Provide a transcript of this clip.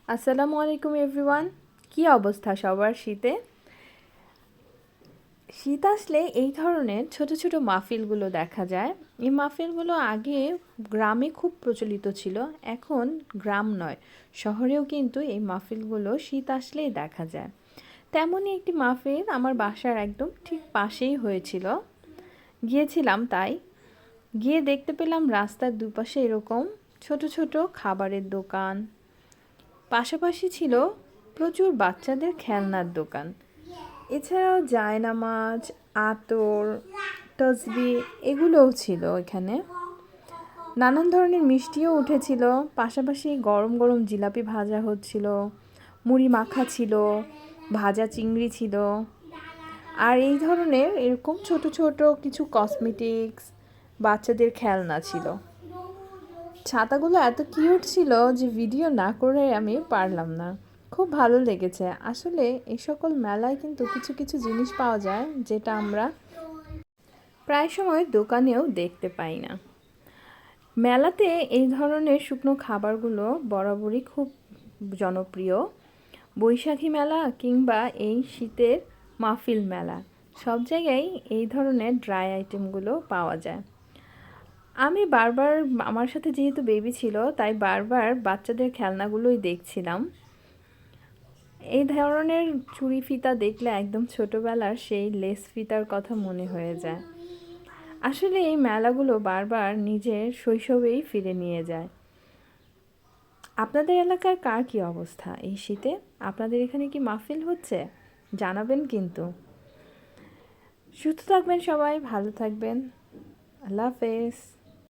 আসসালামু আলাইকুম এভরিওয়ান। কি অবস্থা সবার শীতে? শীত আসলে এই ধরনের ছোট ছোট মাহফিলগুলো দেখা যায়। এই মাহফিলগুলো আগে গ্রামে খুব প্রচলিত ছিল, এখন গ্রাম নয়, শহরেও কিন্তু এই মাহফিলগুলো শীত আসলেই দেখা যায়। তেমনই একটি মাহফিল আমার বাসার একদম ঠিক পাশেই হয়েছিল। গিয়েছিলাম, তাই গিয়ে দেখতে পেলাম রাস্তার দুপাশে এরকম ছোট ছোট খাবারের দোকান, পাশাপাশি ছিল প্রচুর বাচ্চাদের খেলনার দোকান। এছাড়াও জায়নামাজ, আতর, তসবি এগুলোও ছিল এখানে। নানান ধরনের মিষ্টিও উঠেছিল, পাশাপাশি গরম গরম জিলাপি ভাজা হচ্ছিল, মুড়ি মাখা ছিল, ভাজা চিংড়ি ছিল। আর এই ধরনের এরকম ছোট ছোট কিছু কসমেটিক্স, বাচ্চাদের খেলনা ছিল। ছাতাগুলো এত কিউট ছিল যে ভিডিও না করে আমি পারলাম না। খুব ভালো লেগেছে। আসলে এই সকল মেলায় কিন্তু কিছু কিছু জিনিস পাওয়া যায় যেটা আমরা প্রায় সময় দোকানেও দেখতে পাই না। মেলাতে এই ধরনের শুকনো খাবারগুলো বরাবরই খুব জনপ্রিয়। বৈশাখী মেলা কিংবা এই শীতের মাহফিল মেলা, সব জায়গায় এই ধরনের ড্রাই আইটেমগুলো পাওয়া যায়। আমি বারবার, আমার সাথে যেহেতু বেবি ছিল তাই বারবার বাচ্চাদের খেলনাগুলোই দেখছিলাম। এই ধরনের চুড়ি ফিতা দেখলে একদম ছোটবেলার সেই লেস ফিতার কথা মনে হয়ে যায়। আসলে এই মেলাগুলো বারবার নিজের শৈশবেই ফিরে নিয়ে যায়। আপনাদের এলাকার কার কী অবস্থা এই শীতে? আপনাদের এখানে কি মাহফিল হচ্ছে? জানাবেন কিন্তু। সুস্থ থাকবেন সবাই, ভালো থাকবেন। আল্লাহ হাফেজ।